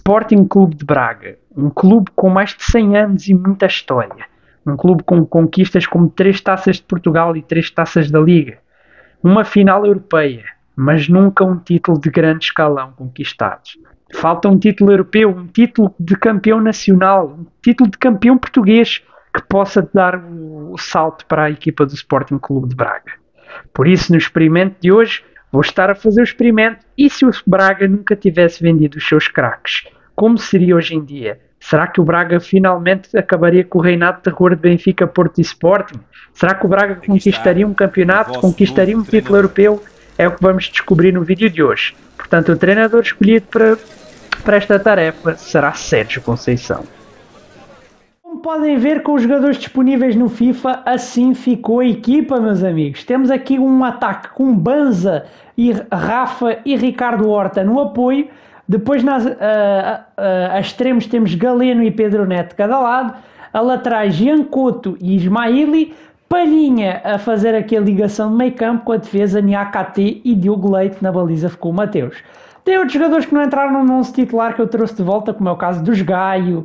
Sporting Clube de Braga, um clube com mais de 100 anos e muita história. Um clube com conquistas como 3 taças de Portugal e 3 taças da Liga. Uma final europeia, mas nunca um título de grande escalão conquistado. Falta um título europeu, um título de campeão nacional, um título de campeão português que possa dar o salto para a equipa do Sporting Clube de Braga. Por isso, no experimento de hoje, vou estar a fazer o experimento e se o Braga nunca tivesse vendido os seus craques? Como seria hoje em dia? Será que o Braga finalmente acabaria com o reinado de terror de Benfica, Porto e Sporting? Será que o Braga conquistaria um campeonato, conquistaria um título europeu? É o que vamos descobrir no vídeo de hoje. Portanto, o treinador escolhido para esta tarefa será Sérgio Conceição. Como podem ver, com os jogadores disponíveis no FIFA, assim ficou a equipa, meus amigos. Temos aqui um ataque com Banza, e Rafa e Ricardo Horta no apoio. Depois, a extremos, temos Galeno e Pedro Neto de cada lado. A laterais, Giancoto e Ismaili. Palhinha a fazer aqui a ligação de meio campo com a defesa, Niakate e Diogo Leite. Na baliza ficou o Mateus. Tem outros jogadores que não entraram no 11 titular que eu trouxe de volta, como é o caso dos Gaio,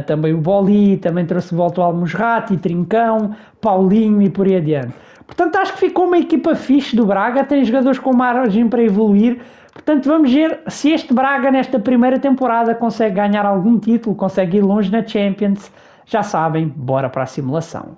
também o Boli, também trouxe de volta o Almusrati, Trincão, Paulinho e por aí adiante. Portanto, acho que ficou uma equipa fixe do Braga, tem jogadores com margem para evoluir. Portanto, vamos ver se este Braga, nesta primeira temporada, consegue ganhar algum título, consegue ir longe na Champions. Já sabem, bora para a simulação.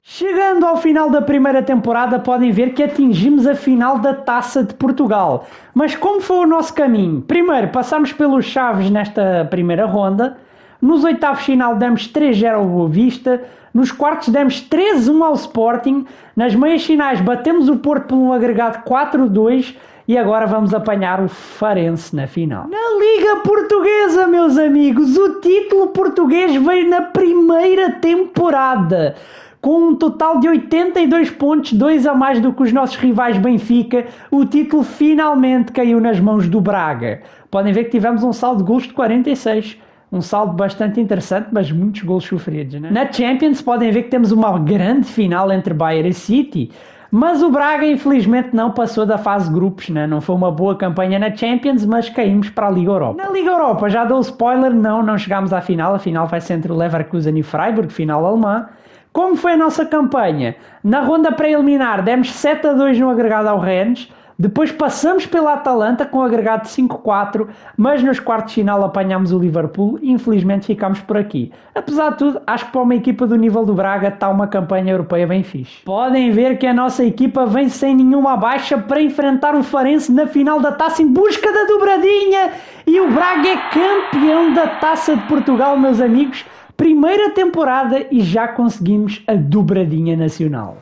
Chegando ao final da primeira temporada, podem ver que atingimos a final da Taça de Portugal. Mas como foi o nosso caminho? Primeiro, passámos pelos Chaves nesta primeira ronda. Nos oitavos final demos 3-0 ao Boa Vista. Nos quartos demos 3-1 ao Sporting. Nas meias finais batemos o Porto por um agregado 4-2. E agora vamos apanhar o Farense na final. Na Liga Portuguesa, meus amigos, o título português veio na primeira temporada. Com um total de 82 pontos, 2 a mais do que os nossos rivais Benfica, o título finalmente caiu nas mãos do Braga. Podem ver que tivemos um saldo de golos de 46. Um saldo bastante interessante, mas muitos golos sofridos, né? Na Champions podem ver que temos uma grande final entre Bayern e City, mas o Braga infelizmente não passou da fase de grupos, né? Não foi uma boa campanha na Champions, mas caímos para a Liga Europa. Na Liga Europa, já dou spoiler, não chegámos à final. A final vai ser entre o Leverkusen e Freiburg, final alemã. Como foi a nossa campanha? Na ronda preliminar demos 7-2 no agregado ao Rennes, depois passamos pela Atalanta com um agregado de 5-4, mas nos quartos de final apanhámos o Liverpool e infelizmente ficámos por aqui. Apesar de tudo, acho que para uma equipa do nível do Braga está uma campanha europeia bem fixe. Podem ver que a nossa equipa vem sem nenhuma baixa para enfrentar o Farense na final da Taça em busca da dobradinha e o Braga é campeão da Taça de Portugal, meus amigos. Primeira temporada e já conseguimos a dobradinha nacional.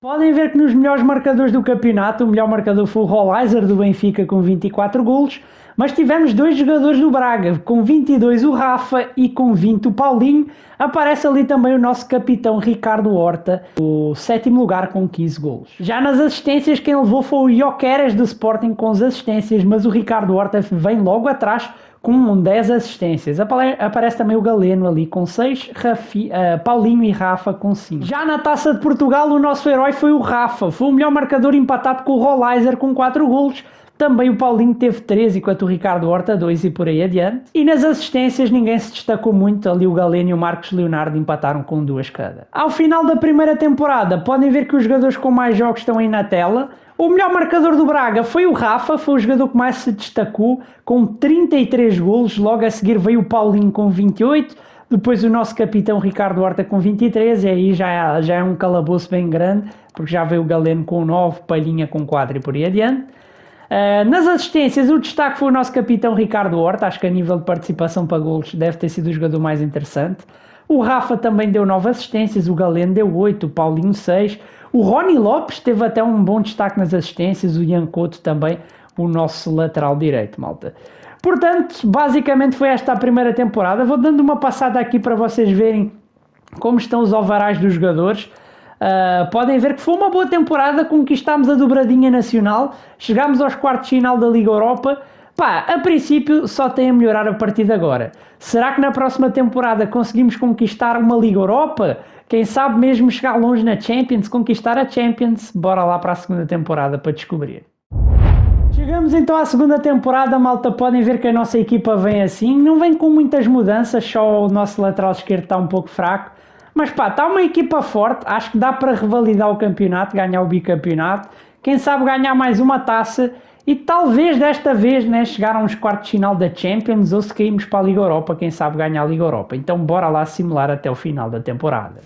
Podem ver que nos melhores marcadores do campeonato, o melhor marcador foi o Rolaiser do Benfica com 24 golos, mas tivemos 2 jogadores do Braga, com 22 o Rafa e com 20 o Paulinho. Aparece ali também o nosso capitão Ricardo Horta, o 7º lugar com 15 golos. Já nas assistências, quem levou foi o Gyökeres do Sporting com as assistências, mas o Ricardo Horta vem logo atrás com 10 assistências. Aparece também o Galeno ali com 6, Paulinho e Rafa com 5. Já na Taça de Portugal, o nosso herói foi o Rafa. Foi o melhor marcador empatado com o Rolaiser com 4 golos. Também o Paulinho teve 3, enquanto o Ricardo Horta 2 e por aí adiante. E nas assistências ninguém se destacou muito. Ali o Galeno e o Marcos Leonardo empataram com 2 cada. Ao final da primeira temporada, podem ver que os jogadores com mais jogos estão aí na tela. O melhor marcador do Braga foi o Rafa, foi o jogador que mais se destacou, com 33 golos. Logo a seguir veio o Paulinho com 28, depois o nosso capitão Ricardo Horta com 23, e aí já é um calabouço bem grande, porque já veio o Galeno com 9, Palhinha com 4 e por aí adiante. Nas assistências, o destaque foi o nosso capitão Ricardo Horta. Acho que a nível de participação para golos deve ter sido o jogador mais interessante. O Rafa também deu 9 assistências, o Galeno deu 8, o Paulinho 6. O Rony Lopes teve até um bom destaque nas assistências, o Ian Couto também, o nosso lateral direito, malta. Portanto, basicamente foi esta a primeira temporada. Vou dando uma passada aqui para vocês verem como estão os overalls dos jogadores. Podem ver que foi uma boa temporada, conquistámos a dobradinha nacional, chegámos aos quartos de final da Liga Europa. A princípio só tem a melhorar a partir de agora. Será que na próxima temporada conseguimos conquistar uma Liga Europa? Quem sabe mesmo chegar longe na Champions, conquistar a Champions? Bora lá para a segunda temporada para descobrir. Chegamos então à segunda temporada, malta. Podem ver que a nossa equipa vem assim, não vem com muitas mudanças, só o nosso lateral esquerdo está um pouco fraco. Mas está uma equipa forte, acho que dá para revalidar o campeonato, ganhar o bicampeonato, quem sabe ganhar mais uma taça e talvez desta vez, né, chegar a uns quartos de final da Champions, ou se caímos para a Liga Europa, quem sabe ganhar a Liga Europa. Então bora lá simular até o final da temporada.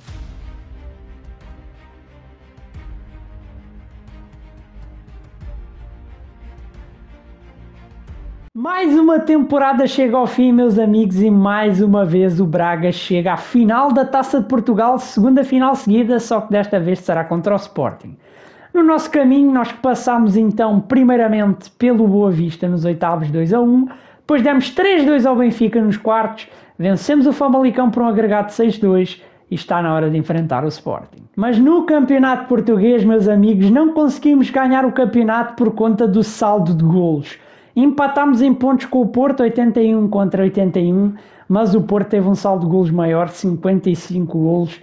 Mais uma temporada chega ao fim, meus amigos, e mais uma vez o Braga chega à final da Taça de Portugal, segunda final seguida, só que desta vez será contra o Sporting. No nosso caminho, nós passámos então primeiramente pelo Boa Vista nos oitavos 2-1, depois demos 3-2 ao Benfica nos quartos, vencemos o Famalicão por um agregado de 6-2 e está na hora de enfrentar o Sporting. Mas no campeonato português, meus amigos, não conseguimos ganhar o campeonato por conta do saldo de golos. Empatámos em pontos com o Porto, 81 contra 81, mas o Porto teve um saldo de golos maior, 55 golos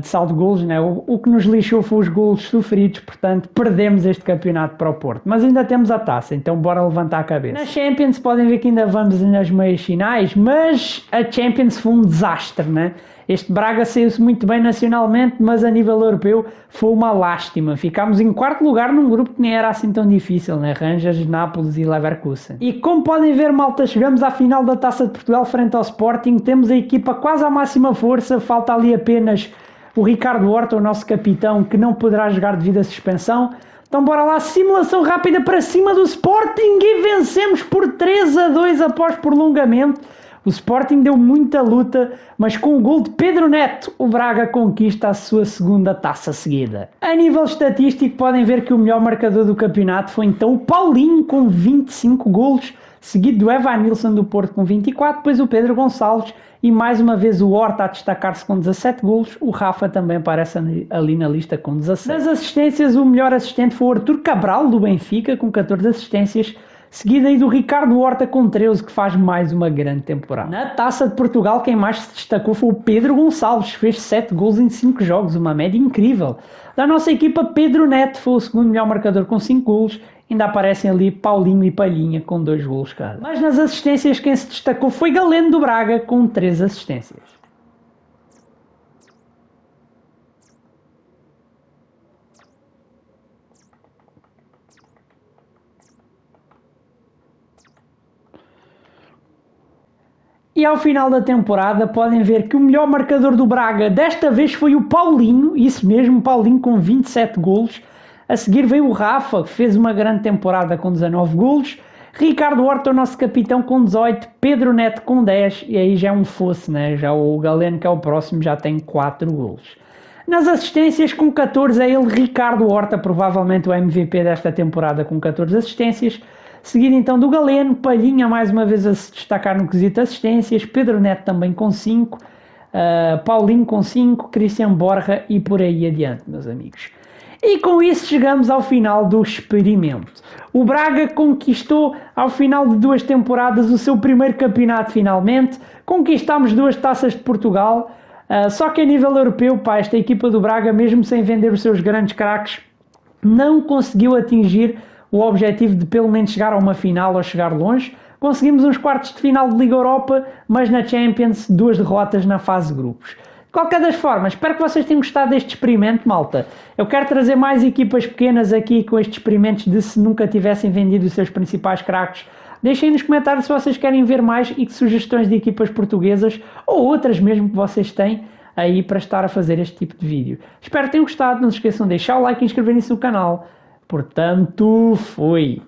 de saldo de golos, né? O que nos lixou foi os golos sofridos, portanto perdemos este campeonato para o Porto. Mas ainda temos a taça, então bora levantar a cabeça. Na Champions podem ver que ainda vamos nas meias finais, mas a Champions foi um desastre, né? Este Braga saiu-se muito bem nacionalmente, mas a nível europeu foi uma lástima. Ficámos em quarto lugar num grupo que nem era assim tão difícil, né? Rangers, Nápoles e Leverkusen. E como podem ver, malta, chegamos à final da Taça de Portugal frente ao Sporting. Temos a equipa quase à máxima força. Falta ali apenas o Ricardo Horta, o nosso capitão, que não poderá jogar devido à suspensão. Então bora lá, simulação rápida para cima do Sporting e vencemos por 3-2 após prolongamento. O Sporting deu muita luta, mas com o gol de Pedro Neto, o Braga conquista a sua segunda taça seguida. A nível estatístico, podem ver que o melhor marcador do campeonato foi então o Paulinho, com 25 golos, seguido do Evanilson do Porto com 24, depois o Pedro Gonçalves e mais uma vez o Horta a destacar-se com 17 golos. O Rafa também aparece ali na lista com 16. Nas assistências, o melhor assistente foi o Arthur Cabral, do Benfica, com 14 assistências, seguida aí do Ricardo Horta com 13, que faz mais uma grande temporada. Na Taça de Portugal, quem mais se destacou foi o Pedro Gonçalves, fez 7 gols em 5 jogos, uma média incrível. Da nossa equipa, Pedro Neto foi o segundo melhor marcador com 5 gols, ainda aparecem ali Paulinho e Palhinha com 2 gols cada. Mas nas assistências, quem se destacou foi Galeno do Braga, com 3 assistências. E ao final da temporada podem ver que o melhor marcador do Braga desta vez foi o Paulinho, isso mesmo, Paulinho com 27 golos. A seguir veio o Rafa, que fez uma grande temporada com 19 golos. Ricardo Horta, o nosso capitão, com 18. Pedro Neto com 10. E aí já é um fosse, né? Já o Galeno, que é o próximo, já tem 4 golos. Nas assistências, com 14, é ele, Ricardo Horta, provavelmente o MVP desta temporada, com 14 assistências. Seguido então do Galeno, Palhinha mais uma vez a se destacar no quesito assistências, Pedro Neto também com 5, Paulinho com 5, Cristian Borja e por aí adiante, meus amigos. E com isso chegamos ao final do experimento. O Braga conquistou ao final de 2 temporadas o seu primeiro campeonato finalmente, conquistámos 2 taças de Portugal, só que a nível europeu, esta equipa do Braga, mesmo sem vender os seus grandes craques, não conseguiu atingir o objetivo de pelo menos chegar a uma final ou chegar longe. Conseguimos uns quartos de final de Liga Europa, mas na Champions 2 derrotas na fase de grupos. De qualquer das formas, espero que vocês tenham gostado deste experimento, malta. Eu quero trazer mais equipas pequenas aqui com estes experimentos de se nunca tivessem vendido os seus principais craques. Deixem nos comentários se vocês querem ver mais e que sugestões de equipas portuguesas ou outras mesmo que vocês têm aí para estar a fazer este tipo de vídeo. Espero que tenham gostado, não se esqueçam de deixar o like e inscreverem-se no canal. Portanto, fui.